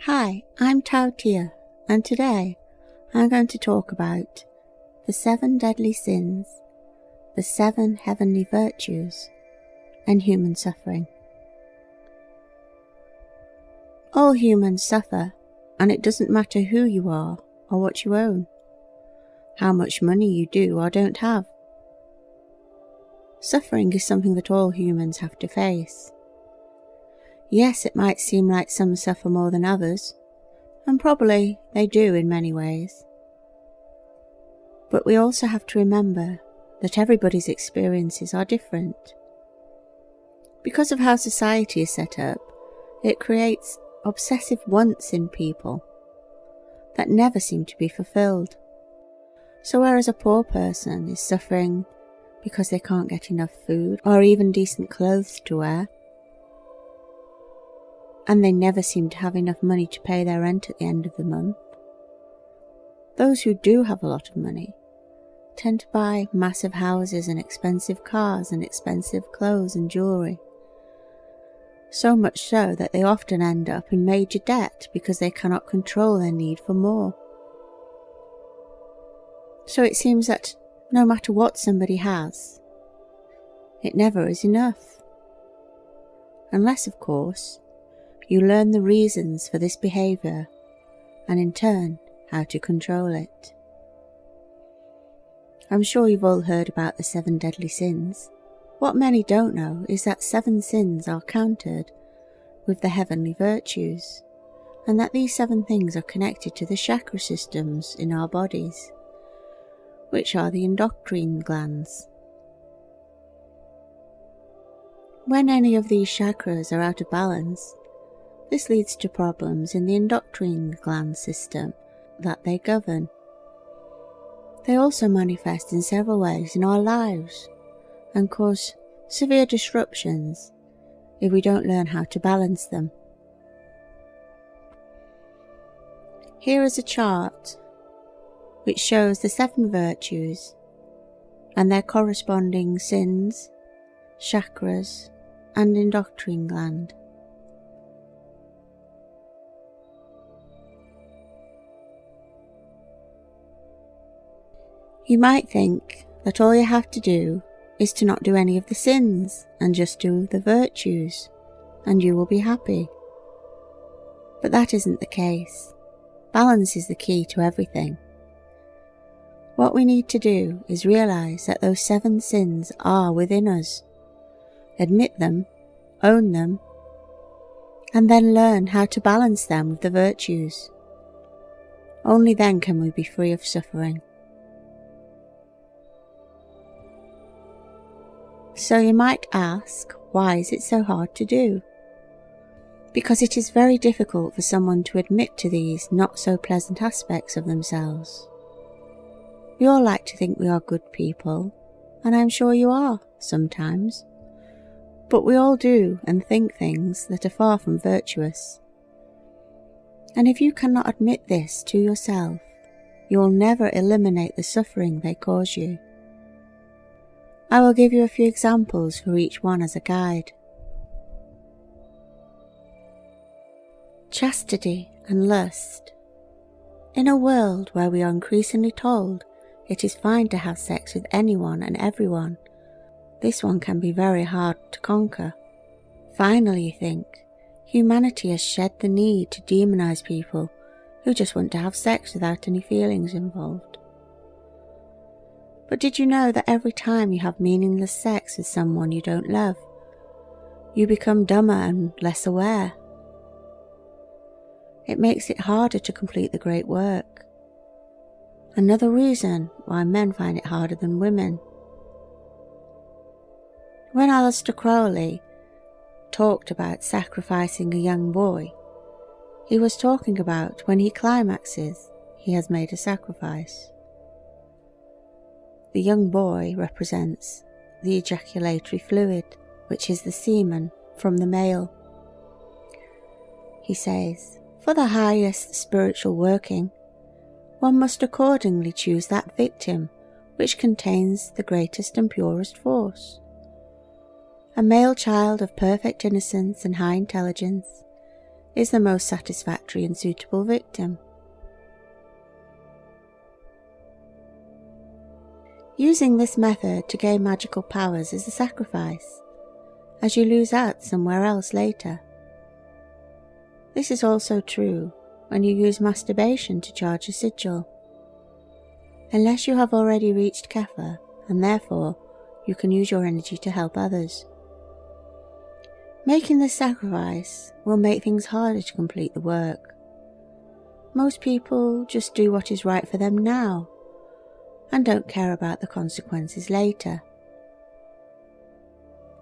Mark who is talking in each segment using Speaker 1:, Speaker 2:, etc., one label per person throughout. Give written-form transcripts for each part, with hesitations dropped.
Speaker 1: Hi, I'm Tao Tia, and today I'm going to talk about the 7 deadly sins, the 7 heavenly virtues, and human suffering. All humans suffer, and it doesn't matter who you are or what you own, how much money you do or don't have. Suffering is something that all humans have to face. Yes, it might seem like some suffer more than others, and probably they do in many ways. But we also have to remember that everybody's experiences are different. Because of how society is set up, it creates obsessive wants in people that never seem to be fulfilled. So whereas a poor person is suffering because they can't get enough food or even decent clothes to wear, and they never seem to have enough money to pay their rent at the end of the month, those who do have a lot of money tend to buy massive houses and expensive cars and expensive clothes and jewellery. So much so that they often end up in major debt because they cannot control their need for more. So it seems that no matter what somebody has, it never is enough. Unless, of course, you learn the reasons for this behaviour and in turn how to control it. I'm sure you've all heard about the 7 deadly sins. What many don't know is that 7 sins are countered with the heavenly virtues, and that these 7 things are connected to the chakra systems in our bodies, which are the endocrine glands. When any of these chakras are out of balance, this leads to problems in the endocrine gland system that they govern. They also manifest in several ways in our lives and cause severe disruptions if we don't learn how to balance them. Here is a chart which shows the 7 virtues and their corresponding sins, chakras, and endocrine gland. You might think that all you have to do is to not do any of the sins and just do the virtues, and you will be happy. But that isn't the case. Balance is the key to everything. What we need to do is realise that those 7 sins are within us, admit them, own them, and then learn how to balance them with the virtues. Only then can we be free of suffering. So you might ask, why is it so hard to do? Because it is very difficult for someone to admit to these not so pleasant aspects of themselves. We all like to think we are good people, and I'm sure you are sometimes. But we all do and think things that are far from virtuous. And if you cannot admit this to yourself, you will never eliminate the suffering they cause you. I will give you a few examples for each one as a guide. Chastity and lust. In a world where we are increasingly told it is fine to have sex with anyone and everyone, this one can be very hard to conquer. Finally, you think, humanity has shed the need to demonize people who just want to have sex without any feelings involved. But did you know that every time you have meaningless sex with someone you don't love, you become dumber and less aware? It makes it harder to complete the great work. Another reason why men find it harder than women. When Aleister Crowley talked about sacrificing a young boy, he was talking about when he climaxes, he has made a sacrifice. The young boy represents the ejaculatory fluid, which is the semen from the male. He says, for the highest spiritual working, one must accordingly choose that victim which contains the greatest and purest force. A male child of perfect innocence and high intelligence is the most satisfactory and suitable victim. Using this method to gain magical powers is a sacrifice, as you lose out somewhere else later. This is also true when you use masturbation to charge a sigil, unless you have already reached Kapha, and therefore you can use your energy to help others. Making this sacrifice will make things harder to complete the work. Most people just do what is right for them now, and don't care about the consequences later.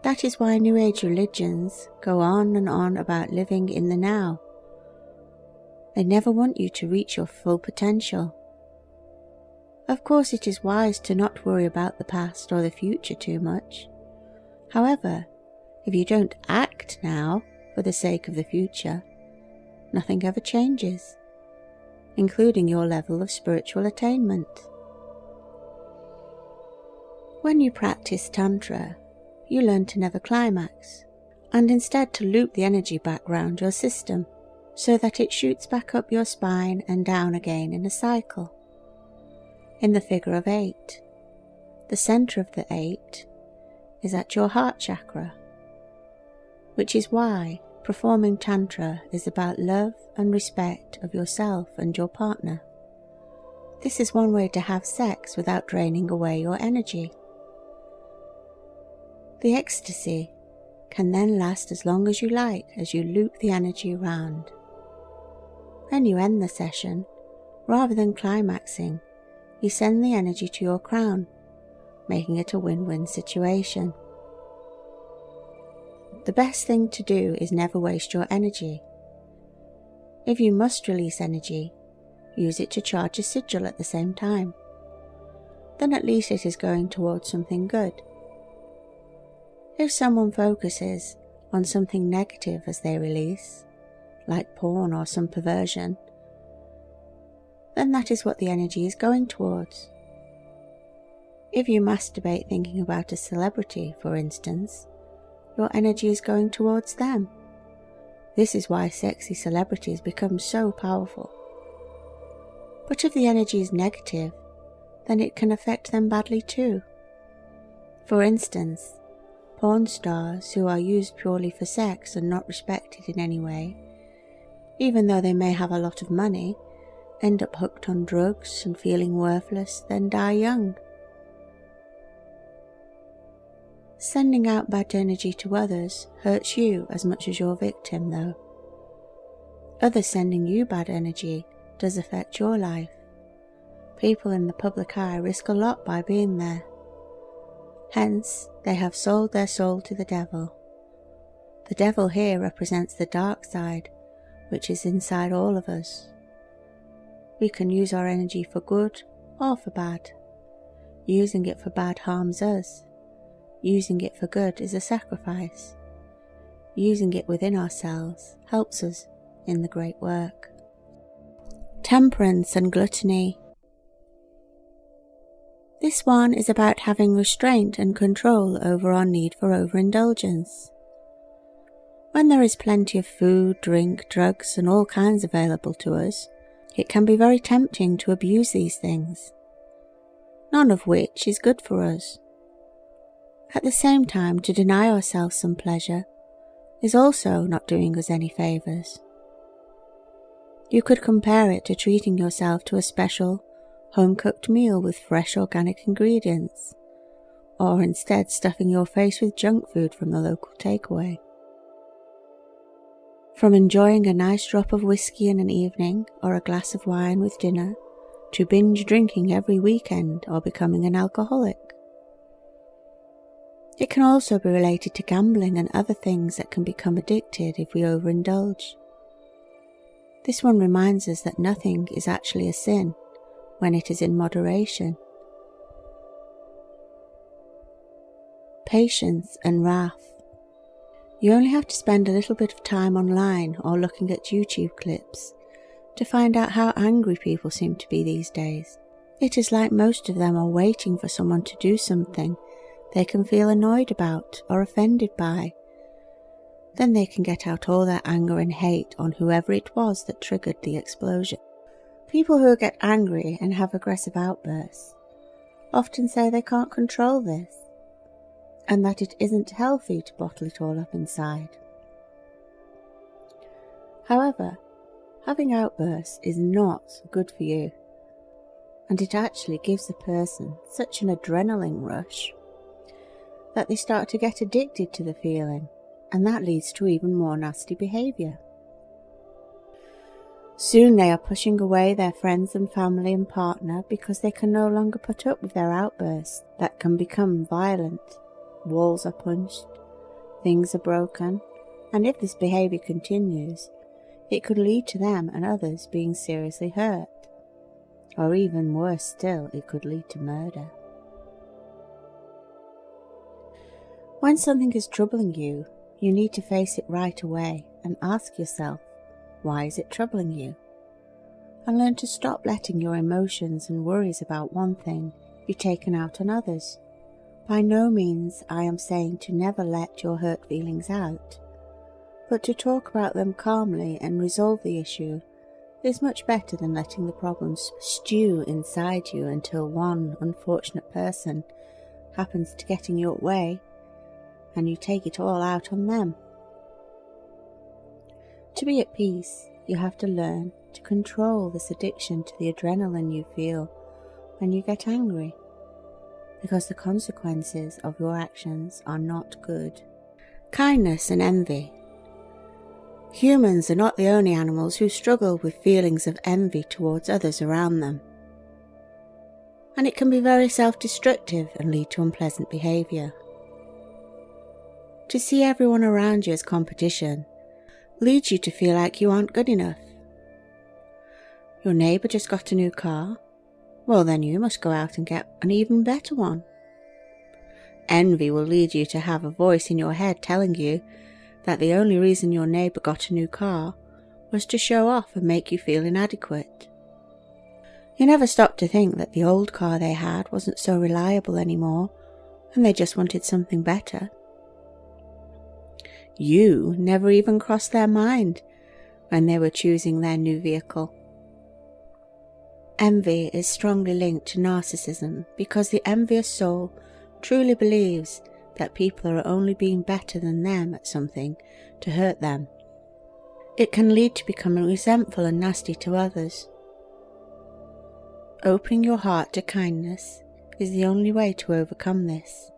Speaker 1: That is why New Age religions go on and on about living in the now. They never want you to reach your full potential. Of course, it is wise to not worry about the past or the future too much. However, if you don't act now for the sake of the future, nothing ever changes, including your level of spiritual attainment. When you practice Tantra, you learn to never climax, and instead to loop the energy back round your system, so that it shoots back up your spine and down again in a cycle. In the figure of 8, the centre of the 8 is at your heart chakra, which is why performing Tantra is about love and respect of yourself and your partner. This is one way to have sex without draining away your energy. The ecstasy can then last as long as you like as you loop the energy around. When you end the session, rather than climaxing, you send the energy to your crown, making it a win-win situation. The best thing to do is never waste your energy. If you must release energy, use it to charge a sigil at the same time. Then at least it is going towards something good. If someone focuses on something negative as they release, like porn or some perversion, then that is what the energy is going towards. If you masturbate thinking about a celebrity, for instance, your energy is going towards them. This is why sexy celebrities become so powerful. But if the energy is negative, then it can affect them badly too. For instance, porn stars who are used purely for sex and not respected in any way, even though they may have a lot of money, end up hooked on drugs and feeling worthless, then die young. Sending out bad energy to others hurts you as much as your victim, though. Others sending you bad energy does affect your life. People in the public eye risk a lot by being there. Hence, they have sold their soul to the devil. The devil here represents the dark side, which is inside all of us. We can use our energy for good or for bad. Using it for bad harms us. Using it for good is a sacrifice. Using it within ourselves helps us in the great work. Temperance and Gluttony. This one is about having restraint and control over our need for overindulgence. When there is plenty of food, drink, drugs, and all kinds available to us, it can be very tempting to abuse these things, none of which is good for us. At the same time, to deny ourselves some pleasure is also not doing us any favours. You could compare it to treating yourself to a special, home-cooked meal with fresh organic ingredients, or instead stuffing your face with junk food from the local takeaway. From enjoying a nice drop of whiskey in an evening or a glass of wine with dinner, to binge drinking every weekend or becoming an alcoholic. It can also be related to gambling and other things that can become addicted if we overindulge. This one reminds us that nothing is actually a sin when it is in moderation. Patience and wrath. You only have to spend a little bit of time online or looking at YouTube clips to find out how angry people seem to be these days. It is like most of them are waiting for someone to do something they can feel annoyed about or offended by, Then they can get out all their anger and hate on whoever it was that triggered the explosion. People who get angry and have aggressive outbursts often say they can't control this, and that it isn't healthy to bottle it all up inside. However, having outbursts is not good for you, and it actually gives the person such an adrenaline rush that they start to get addicted to the feeling, and that leads to even more nasty behaviour. Soon they are pushing away their friends and family and partner because they can no longer put up with their outbursts that can become violent. Walls are punched, things are broken, and if this behaviour continues, it could lead to them and others being seriously hurt. Or even worse still, it could lead to murder. When something is troubling you, you need to face it right away and ask yourself, why is it troubling you? And learn to stop letting your emotions and worries about one thing be taken out on others. By no means I am saying to never let your hurt feelings out, but to talk about them calmly and resolve the issue is much better than letting the problems stew inside you until one unfortunate person happens to get in your way and you take it all out on them. To be at peace, you have to learn to control this addiction to the adrenaline you feel when you get angry, because the consequences of your actions are not good. Kindness and envy. Humans are not the only animals who struggle with feelings of envy towards others around them, and it can be very self-destructive and lead to unpleasant behaviour. To see everyone around you as competition leads you to feel like you aren't good enough. Your neighbour just got a new car, well then you must go out and get an even better one. Envy will lead you to have a voice in your head telling you that the only reason your neighbour got a new car was to show off and make you feel inadequate. You never stop to think that the old car they had wasn't so reliable anymore and they just wanted something better. You never even crossed their mind when they were choosing their new vehicle. Envy is strongly linked to narcissism because the envious soul truly believes that people are only being better than them at something to hurt them. It can lead to becoming resentful and nasty to others. Opening your heart to kindness is the only way to overcome this.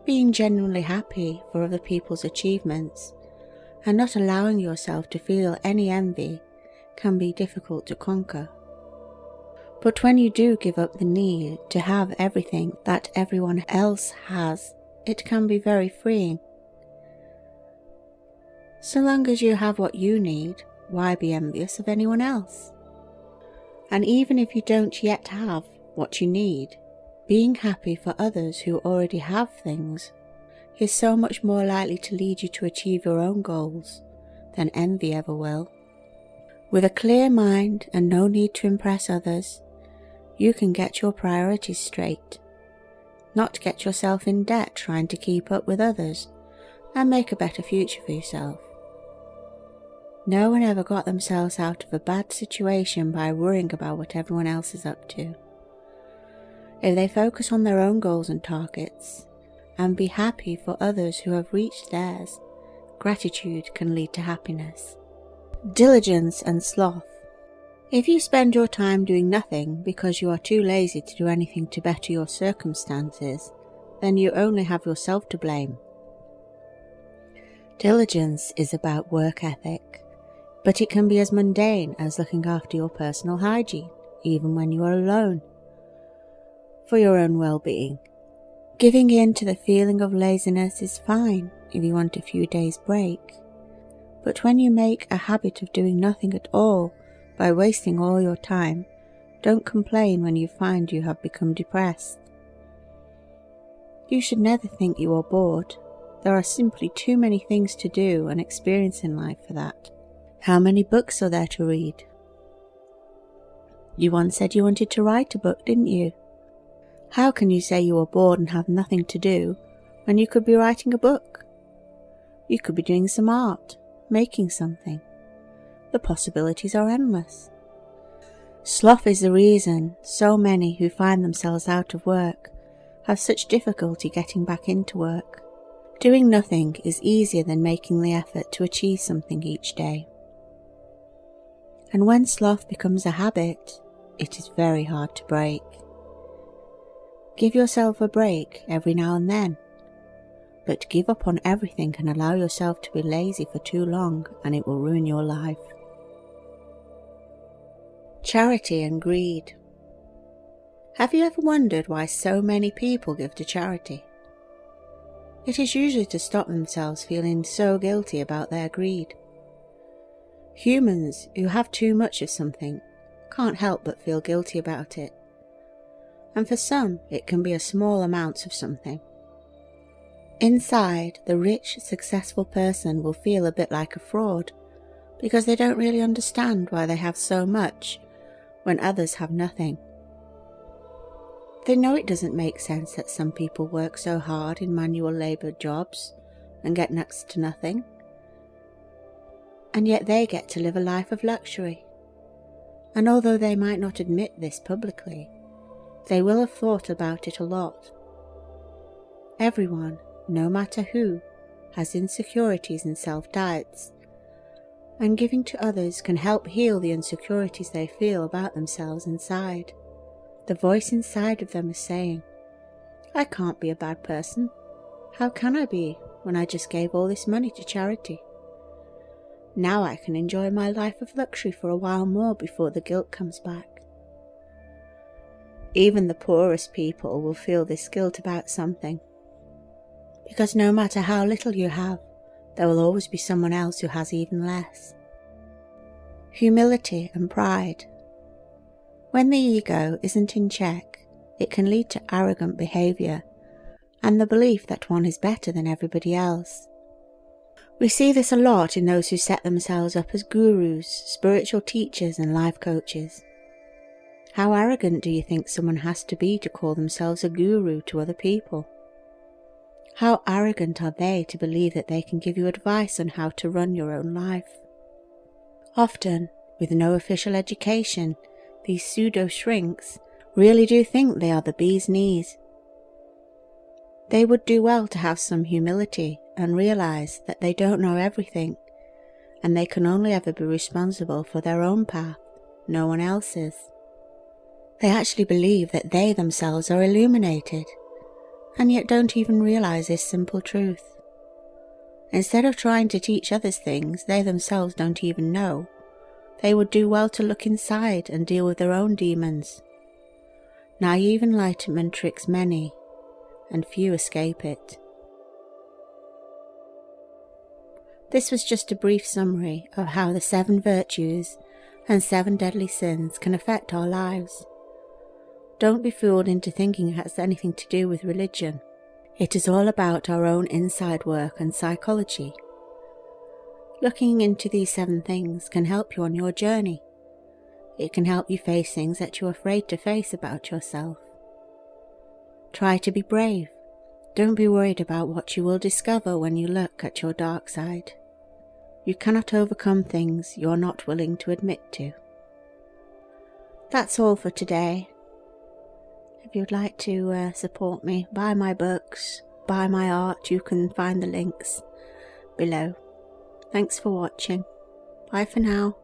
Speaker 1: Being genuinely happy for other people's achievements and not allowing yourself to feel any envy can be difficult to conquer. But when you do give up the need to have everything that everyone else has, it can be very freeing. So long as you have what you need, why be envious of anyone else? And even if you don't yet have what you need, being happy for others who already have things is so much more likely to lead you to achieve your own goals than envy ever will. With a clear mind and no need to impress others, you can get your priorities straight, not get yourself in debt trying to keep up with others and make a better future for yourself. No one ever got themselves out of a bad situation by worrying about what everyone else is up to. If they focus on their own goals and targets, and be happy for others who have reached theirs, gratitude can lead to happiness. Diligence and sloth. If you spend your time doing nothing because you are too lazy to do anything to better your circumstances, then you only have yourself to blame. Diligence is about work ethic, but it can be as mundane as looking after your personal hygiene, even when you are alone. For your own well-being. Giving in to the feeling of laziness is fine if you want a few days' break, but when you make a habit of doing nothing at all by wasting all your time, don't complain when you find you have become depressed. You should never think you are bored. There are simply too many things to do and experience in life for that. How many books are there to read? You once said you wanted to write a book, didn't you? How can you say you are bored and have nothing to do when you could be writing a book? You could be doing some art, making something. The possibilities are endless. Sloth is the reason so many who find themselves out of work have such difficulty getting back into work. Doing nothing is easier than making the effort to achieve something each day. And when sloth becomes a habit, it is very hard to break. Give yourself a break every now and then, but to give up on everything and allow yourself to be lazy for too long, and it will ruin your life. Charity and greed. Have you ever wondered why so many people give to charity? It is usually to stop themselves feeling so guilty about their greed. Humans who have too much of something can't help but feel guilty about it. And for some, it can be a small amount of something. Inside, the rich, successful person will feel a bit like a fraud because they don't really understand why they have so much when others have nothing. They know it doesn't make sense that some people work so hard in manual labour jobs and get next to nothing, and yet they get to live a life of luxury. And although they might not admit this publicly, they will have thought about it a lot. Everyone, no matter who, has insecurities and self-doubts, and giving to others can help heal the insecurities they feel about themselves inside. The voice inside of them is saying, "I can't be a bad person. How can I be when I just gave all this money to charity? Now I can enjoy my life of luxury for a while more before the guilt comes back." Even the poorest people will feel this guilt about something, because no matter how little you have, there will always be someone else who has even less. Humility and pride. When the ego isn't in check, it can lead to arrogant behaviour and the belief that one is better than everybody else. We see this a lot in those who set themselves up as gurus, spiritual teachers and life coaches. How arrogant do you think someone has to be to call themselves a guru to other people? How arrogant are they to believe that they can give you advice on how to run your own life? Often, with no official education, these pseudo-shrinks really do think they are the bee's knees. They would do well to have some humility and realize that they don't know everything, and they can only ever be responsible for their own path, no one else's. They actually believe that they themselves are illuminated, and yet don't even realize this simple truth. Instead of trying to teach others things they themselves don't even know, they would do well to look inside and deal with their own demons. Naive enlightenment tricks many, and few escape it. This was just a brief summary of how the 7 virtues and 7 deadly sins can affect our lives. Don't be fooled into thinking it has anything to do with religion. It is all about our own inside work and psychology. Looking into these 7 things can help you on your journey. It can help you face things that you're afraid to face about yourself. Try to be brave. Don't be worried about what you will discover when you look at your dark side. You cannot overcome things you're not willing to admit to. That's all for today. If you'd like to support me, buy my books, buy my art, you can find the links below. Thanks for watching. Bye for now.